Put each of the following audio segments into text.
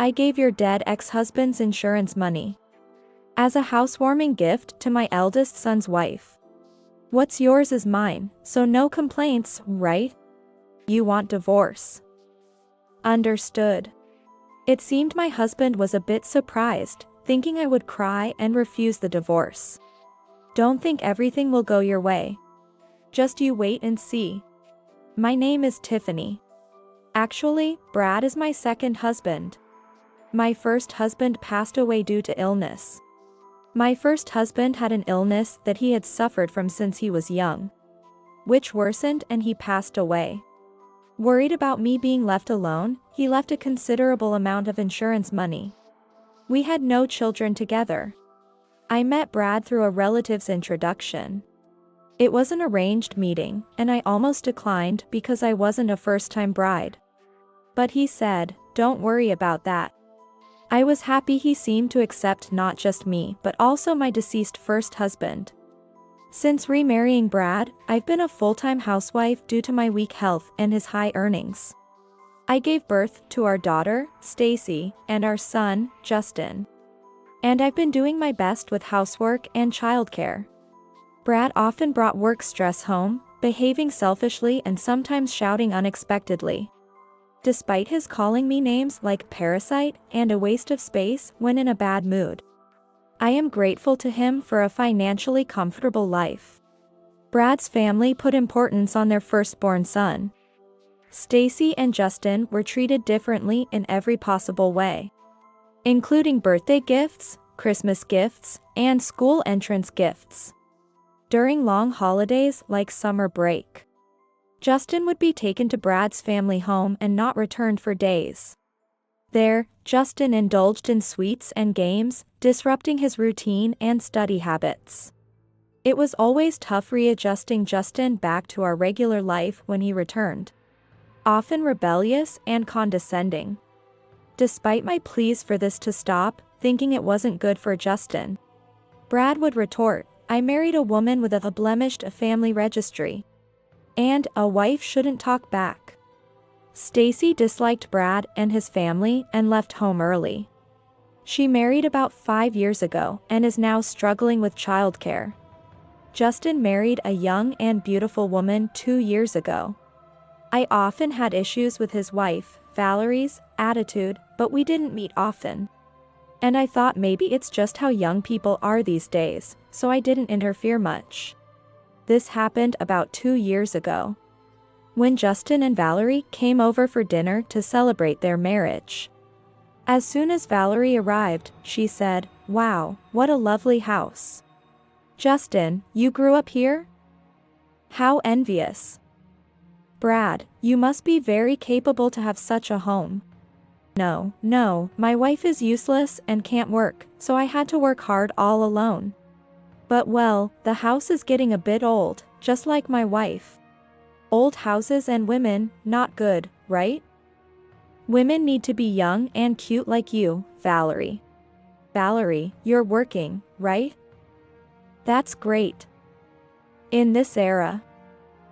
I gave your dead ex-husband's insurance money as a housewarming gift to my eldest son's wife. What's yours is mine, so no complaints, right? You want divorce. Understood. It seemed my husband was a bit surprised, thinking I would cry and refuse the divorce. Don't think everything will go your way. Just you wait and see. My name is Tiffany. Actually, Brad is my second husband. My first husband passed away due to illness. My first husband had an illness that he had suffered from since he was young, which worsened and he passed away. Worried about me being left alone, he left a considerable amount of insurance money. We had no children together. I met Brad through a relative's introduction. It was an arranged meeting, and I almost declined because I wasn't a first-time bride. But he said, "Don't worry about that." I was happy he seemed to accept not just me but also my deceased first husband. Since remarrying Brad, I've been a full-time housewife due to my weak health and his high earnings. I gave birth to our daughter, Stacy, and our son, Justin. And I've been doing my best with housework and childcare. Brad often brought work stress home, behaving selfishly and sometimes shouting unexpectedly. Despite his calling me names like parasite and a waste of space when in a bad mood. I am grateful to him for a financially comfortable life. Brad's family put importance on their firstborn son. Stacy and Justin were treated differently in every possible way, including birthday gifts, Christmas gifts, and school entrance gifts. During long holidays like summer break, Justin would be taken to Brad's family home and not returned for days. There, Justin indulged in sweets and games, disrupting his routine and study habits. It was always tough readjusting Justin back to our regular life when he returned, often rebellious and condescending. Despite my pleas for this to stop, thinking it wasn't good for Justin, Brad would retort, "I married a woman with a blemished family registry. And a wife shouldn't talk back." Stacy disliked Brad and his family and left home early. She married about 5 years ago and is now struggling with childcare. Justin married a young and beautiful woman 2 years ago. I often had issues with his wife, Valerie's, attitude, but we didn't meet often. And I thought maybe it's just how young people are these days, so I didn't interfere much. This happened about 2 years ago, when Justin and Valerie came over for dinner to celebrate their marriage. As soon as Valerie arrived, she said, "Wow, what a lovely house. Justin, you grew up here? How envious. Brad, you must be very capable to have such a home." No, my wife is useless and can't work, so I had to work hard all alone. But well, the house is getting a bit old, just like my wife. Old houses and women, not good, right? Women need to be young and cute like you, Valerie. Valerie, you're working, right? That's great. In this era,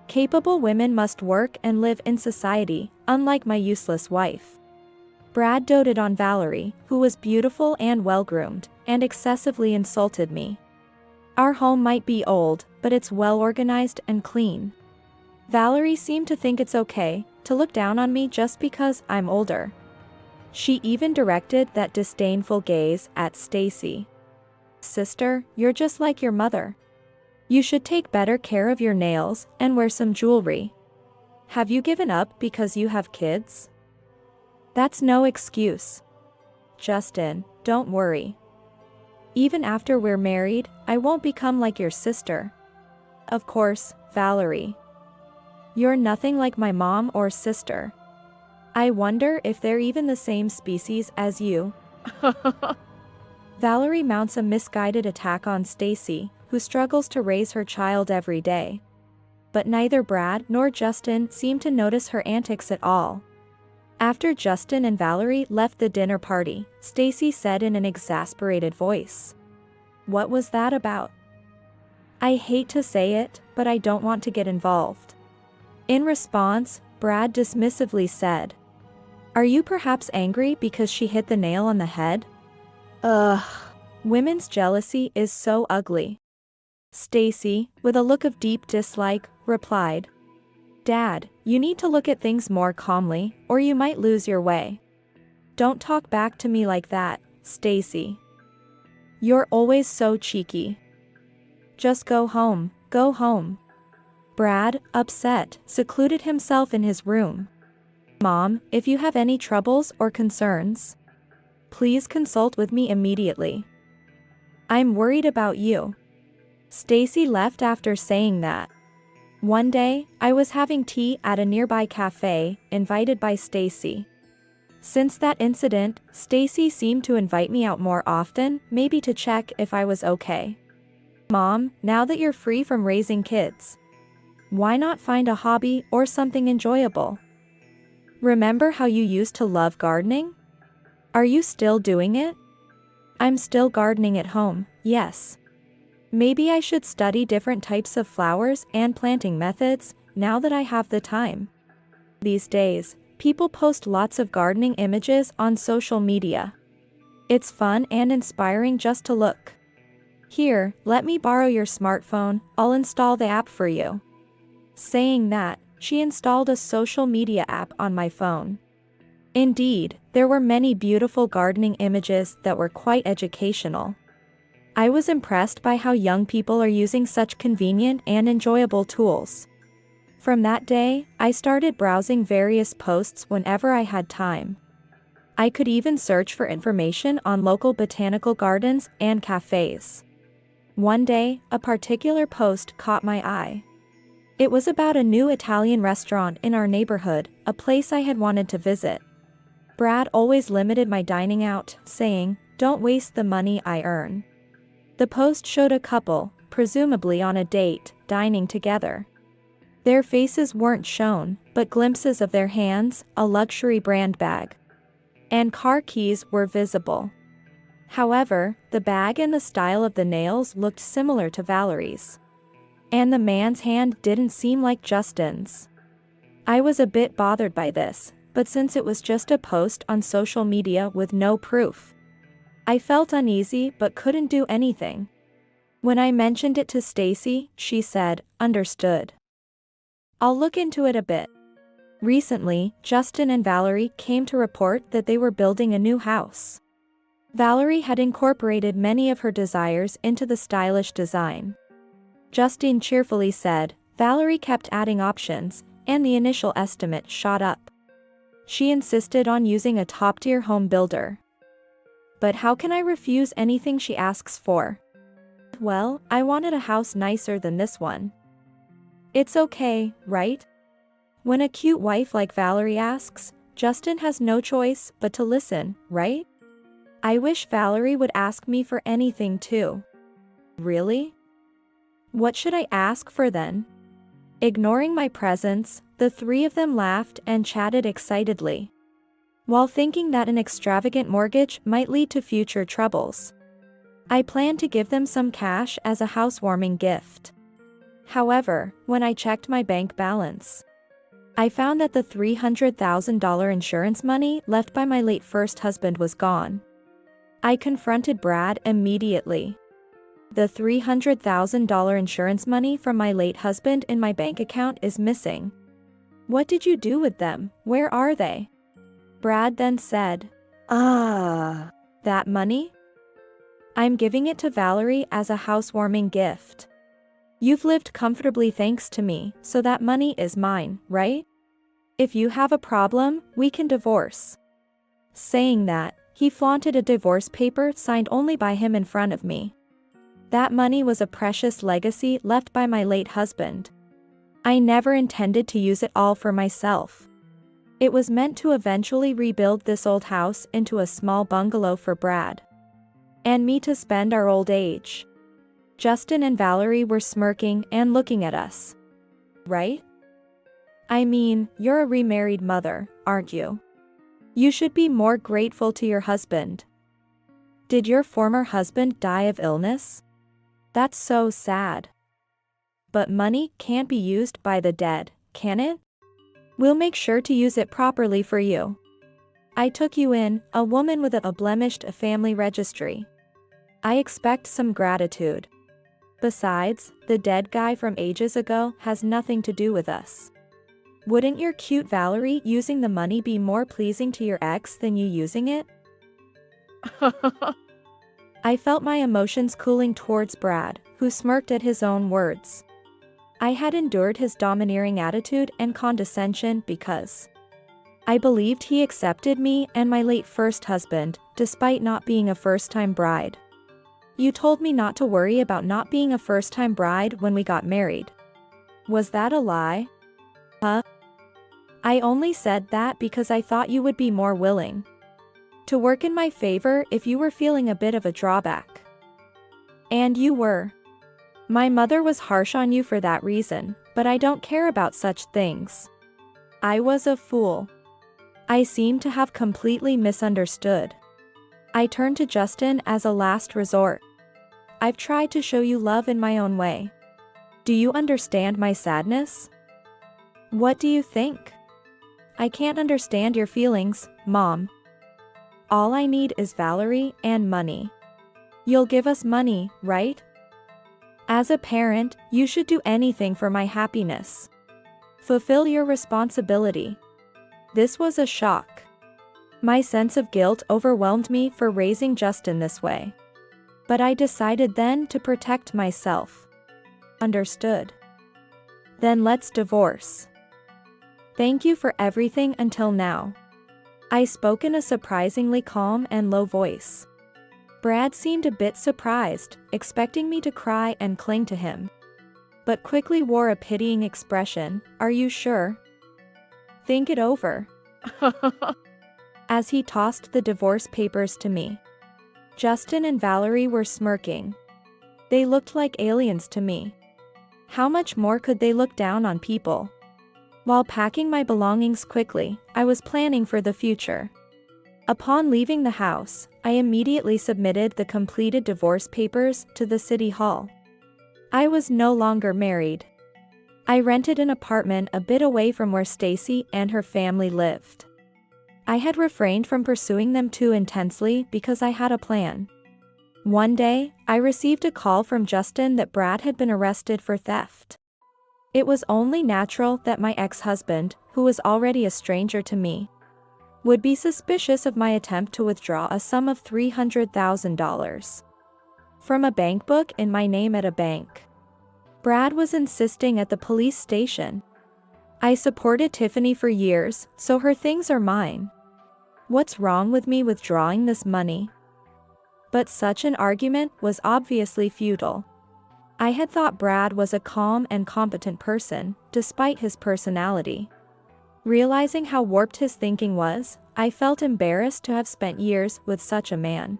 capable women must work and live in society, unlike my useless wife. Brad doted on Valerie, who was beautiful and well-groomed, and excessively insulted me. Our home might be old, but it's well-organized and clean. Valerie seemed to think it's okay to look down on me just because I'm older. She even directed that disdainful gaze at Stacy. "Sister, you're just like your mother. You should take better care of your nails and wear some jewelry. Have you given up because you have kids? That's no excuse. Justin, don't worry. Even after we're married, I won't become like your sister." Of course, Valerie. You're nothing like my mom or sister. I wonder if they're even the same species as you. Valerie mounts a misguided attack on Stacy, who struggles to raise her child every day. But neither Brad nor Justin seem to notice her antics at all. After Justin and Valerie left the dinner party, Stacy said in an exasperated voice, "What was that about?" I hate to say it, but I don't want to get involved. In response, Brad dismissively said, Are you perhaps angry because she hit the nail on the head? Ugh. Women's jealousy is so ugly. Stacy, with a look of deep dislike, replied, Dad, you need to look at things more calmly, or you might lose your way. Don't talk back to me like that, Stacy. You're always so cheeky. Just go home, go home. Brad, upset, secluded himself in his room. Mom, if you have any troubles or concerns, please consult with me immediately. I'm worried about you. Stacy left after saying that. One day, I was having tea at a nearby cafe, invited by Stacy. Since that incident, Stacy seemed to invite me out more often, maybe to check if I was okay. Mom, now that you're free from raising kids, why not find a hobby or something enjoyable? Remember how you used to love gardening? Are you still doing it? I'm still gardening at home, yes. Maybe I should study different types of flowers and planting methods, now that I have the time. These days, people post lots of gardening images on social media. It's fun and inspiring just to look. Here, let me borrow your smartphone, I'll install the app for you. Saying that, she installed a social media app on my phone. Indeed, there were many beautiful gardening images that were quite educational. I was impressed by how young people are using such convenient and enjoyable tools. From that day, I started browsing various posts whenever I had time. I could even search for information on local botanical gardens and cafes. One day, a particular post caught my eye. It was about a new Italian restaurant in our neighborhood, a place I had wanted to visit. Brad always limited my dining out, saying, "Don't waste the money I earn." The post showed a couple, presumably on a date, dining together. Their faces weren't shown, but glimpses of their hands, a luxury brand bag, and car keys were visible. However, the bag and the style of the nails looked similar to Valerie's. And the man's hand didn't seem like Justin's. I was a bit bothered by this, but since it was just a post on social media with no proof, I felt uneasy but couldn't do anything. When I mentioned it to Stacy, she said, "Understood. I'll look into it a bit." Recently, Justin and Valerie came to report that they were building a new house. Valerie had incorporated many of her desires into the stylish design. Justin cheerfully said, Valerie kept adding options, and the initial estimate shot up. She insisted on using a top-tier home builder. But how can I refuse anything she asks for? Well, I wanted a house nicer than this one. It's okay, right? When a cute wife like Valerie asks, Justin has no choice but to listen, right? I wish Valerie would ask me for anything too. Really? What should I ask for then? Ignoring my presence, the three of them laughed and chatted excitedly, while thinking that an extravagant mortgage might lead to future troubles. I planned to give them some cash as a housewarming gift. However, when I checked my bank balance, I found that the $300,000 insurance money left by my late first husband was gone. I confronted Brad immediately. The $300,000 insurance money from my late husband in my bank account is missing. What did you do with them? Where are they? Brad then said, That money? I'm giving it to Valerie as a housewarming gift. You've lived comfortably thanks to me, so that money is mine, right? If you have a problem, we can divorce." Saying that, he flaunted a divorce paper signed only by him in front of me. That money was a precious legacy left by my late husband. I never intended to use it all for myself. It was meant to eventually rebuild this old house into a small bungalow for Brad and me to spend our old age. Justin and Valerie were smirking and looking at us. Right? I mean, you're a remarried mother, aren't you? You should be more grateful to your husband. Did your former husband die of illness? That's so sad. But money can't be used by the dead, can it? We'll make sure to use it properly for you. I took you in, a woman with a blemished family registry. I expect some gratitude. Besides, the dead guy from ages ago has nothing to do with us. Wouldn't your cute Valerie using the money be more pleasing to your ex than you using it? I felt my emotions cooling towards Brad, who smirked at his own words. I had endured his domineering attitude and condescension because I believed he accepted me and my late first husband, despite not being a first-time bride. You told me not to worry about not being a first-time bride when we got married. Was that a lie? Huh? I only said that because I thought you would be more willing to work in my favor if you were feeling a bit of a drawback. And you were. My mother was harsh on you for that reason, but I don't care about such things. I was a fool. I seem to have completely misunderstood. I turned to Justin as a last resort. I've tried to show you love in my own way. Do you understand my sadness? What do you think? I can't understand your feelings, Mom. All I need is Valerie and money. You'll give us money, right? As a parent, you should do anything for my happiness. Fulfill your responsibility. This was a shock. My sense of guilt overwhelmed me for raising Justin this way. But I decided then to protect myself. Understood. Then let's divorce. Thank you for everything until now. I spoke in a surprisingly calm and low voice. Brad seemed a bit surprised, expecting me to cry and cling to him. But quickly wore a pitying expression. Are you sure? Think it over. As he tossed the divorce papers to me. Justin and Valerie were smirking. They looked like aliens to me. How much more could they look down on people? While packing my belongings quickly, I was planning for the future. Upon leaving the house, I immediately submitted the completed divorce papers to the city hall. I was no longer married. I rented an apartment a bit away from where Stacy and her family lived. I had refrained from pursuing them too intensely because I had a plan. One day, I received a call from Justin that Brad had been arrested for theft. It was only natural that my ex-husband, who was already a stranger to me, would be suspicious of my attempt to withdraw a sum of $300,000 from a bank book in my name at a bank. Brad was insisting at the police station. I supported Tiffany for years, so her things are mine. What's wrong with me withdrawing this money? But such an argument was obviously futile. I had thought Brad was a calm and competent person, despite his personality. Realizing how warped his thinking was, I felt embarrassed to have spent years with such a man.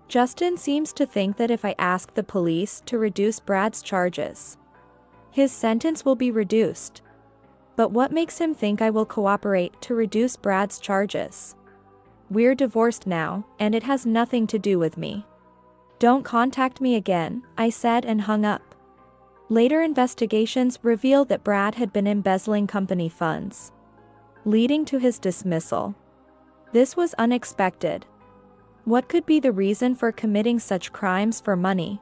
Justin seems to think that if I ask the police to reduce Brad's charges, his sentence will be reduced. But what makes him think I will cooperate to reduce Brad's charges? We're divorced now, and it has nothing to do with me. Don't contact me again, I said and hung up. Later investigations revealed that Brad had been embezzling company funds, leading to his dismissal. This was unexpected. What could be the reason for committing such crimes for money?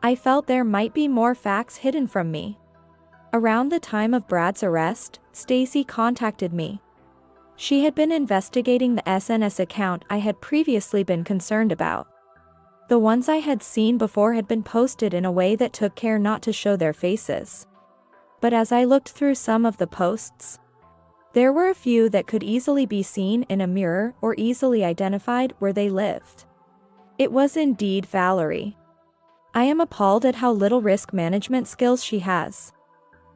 I felt there might be more facts hidden from me. Around the time of Brad's arrest, Stacy contacted me. She had been investigating the SNS account I had previously been concerned about. The ones I had seen before had been posted in a way that took care not to show their faces. But as I looked through some of the posts, there were a few that could easily be seen in a mirror or easily identified where they lived. It was indeed Valerie. I am appalled at how little risk management skills she has,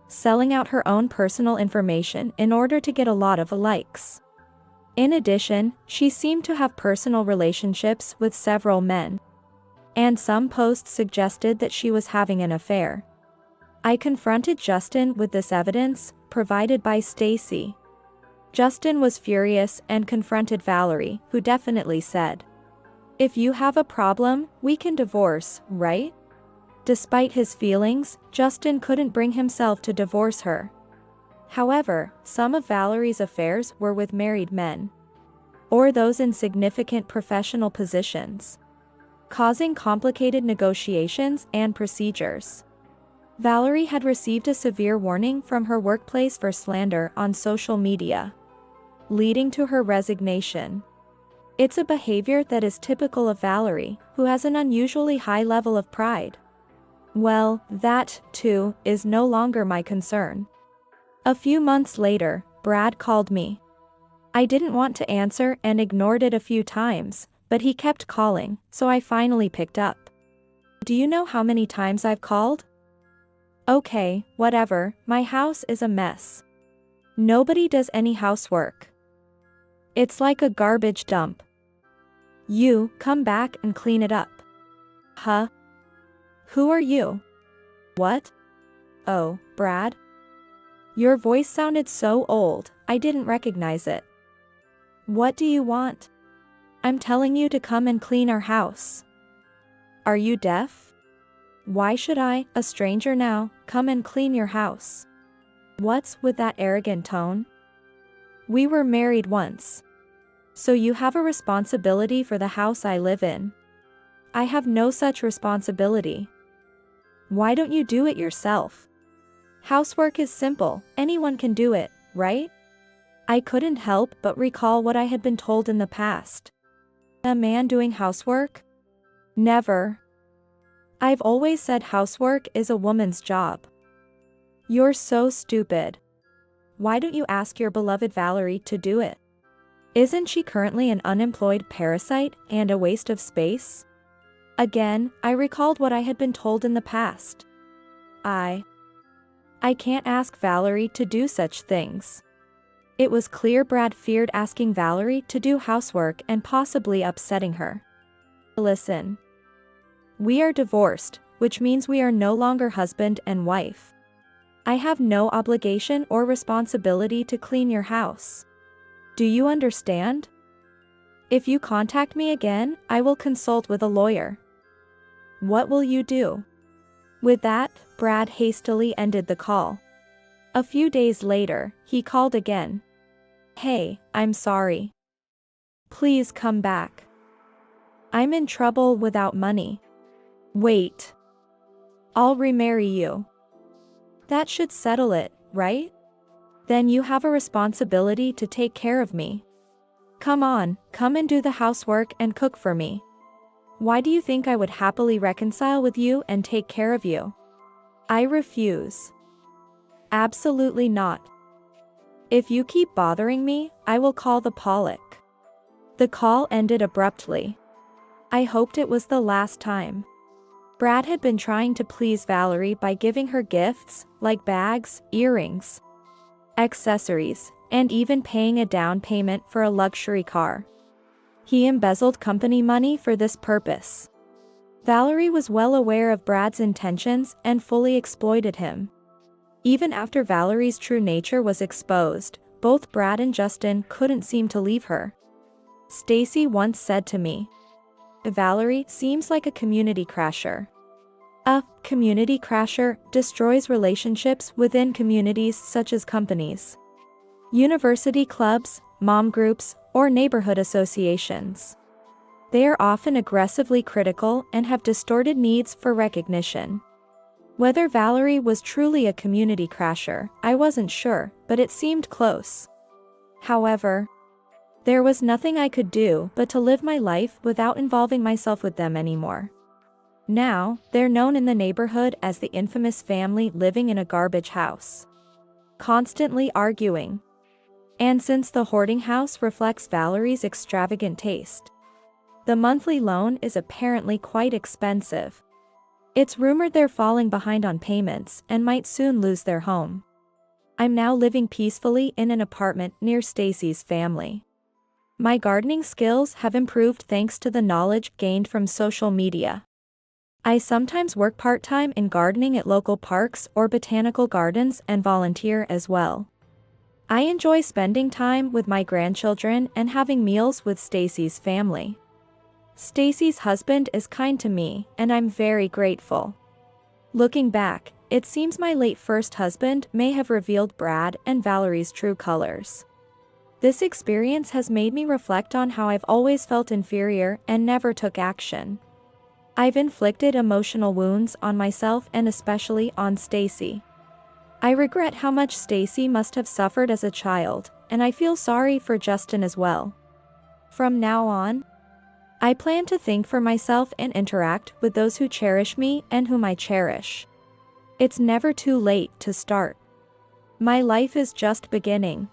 selling out her own personal information in order to get a lot of likes. In addition, she seemed to have personal relationships with several men. And some posts suggested that she was having an affair. I confronted Justin with this evidence, provided by Stacy. Justin was furious and confronted Valerie, who definitely said, "If you have a problem, we can divorce, right?" Despite his feelings, Justin couldn't bring himself to divorce her. However, some of Valerie's affairs were with married men. or those in significant professional positions, causing complicated negotiations and procedures. Valerie had received a severe warning from her workplace for slander on social media, leading to her resignation. It's a behavior that is typical of Valerie, who has an unusually high level of pride. Well, that, too, is no longer my concern. A few months later, Brad called me. I didn't want to answer and ignored it a few times, but he kept calling, so I finally picked up. Do you know how many times I've called? Okay, whatever, my house is a mess. Nobody does any housework. It's like a garbage dump. You, come back and clean it up. Huh? Who are you? What? Oh, Brad? Your voice sounded so old, I didn't recognize it. What do you want? I'm telling you to come and clean our house. Are you deaf? Why should I, a stranger now, come and clean your house? What's with that arrogant tone? We were married once. So you have a responsibility for the house I live in. I have no such responsibility. Why don't you do it yourself? Housework is simple, anyone can do it, right? I couldn't help but recall what I had been told in the past. A man doing housework? Never. I've always said housework is a woman's job. You're so stupid. Why don't you ask your beloved Valerie to do it? Isn't she currently an unemployed parasite and a waste of space? Again, I recalled what I had been told in the past. I can't ask Valerie to do such things. It was clear Brad feared asking Valerie to do housework and possibly upsetting her. Listen. We are divorced, which means we are no longer husband and wife. I have no obligation or responsibility to clean your house. Do you understand? If you contact me again, I will consult with a lawyer. What will you do? With that, Brad hastily ended the call. A few days later, he called again. Hey, I'm sorry. Please come back. I'm in trouble without money. Wait. I'll remarry you. That should settle it, right? Then you have a responsibility to take care of me. Come on, come and do the housework and cook for me. Why do you think I would happily reconcile with you and take care of you? I refuse. Absolutely not. If you keep bothering me, I will call the Pollock. The call ended abruptly. I hoped it was the last time. Brad had been trying to please Valerie by giving her gifts, like bags, earrings, accessories, and even paying a down payment for a luxury car. He embezzled company money for this purpose. Valerie was well aware of Brad's intentions and fully exploited him. Even after Valerie's true nature was exposed, both Brad and Justin couldn't seem to leave her. Stacy once said to me, Valerie seems like a community crasher. A community crasher destroys relationships within communities such as companies, university clubs, mom groups, or neighborhood associations. They are often aggressively critical and have distorted needs for recognition. Whether Valerie was truly a community crasher, I wasn't sure, but it seemed close. However, there was nothing I could do but to live my life without involving myself with them anymore. Now, they're known in the neighborhood as the infamous family living in a garbage house, constantly arguing. And since the hoarding house reflects Valerie's extravagant taste, the monthly loan is apparently quite expensive. It's rumored they're falling behind on payments and might soon lose their home. I'm now living peacefully in an apartment near Stacy's family. My gardening skills have improved thanks to the knowledge gained from social media. I sometimes work part-time in gardening at local parks or botanical gardens and volunteer as well. I enjoy spending time with my grandchildren and having meals with Stacy's family. Stacy's husband is kind to me, and I'm very grateful. Looking back, it seems my late first husband may have revealed Brad and Valerie's true colors. This experience has made me reflect on how I've always felt inferior and never took action. I've inflicted emotional wounds on myself and especially on Stacy. I regret how much Stacy must have suffered as a child, and I feel sorry for Justin as well. From now on, I plan to think for myself and interact with those who cherish me and whom I cherish. It's never too late to start. My life is just beginning.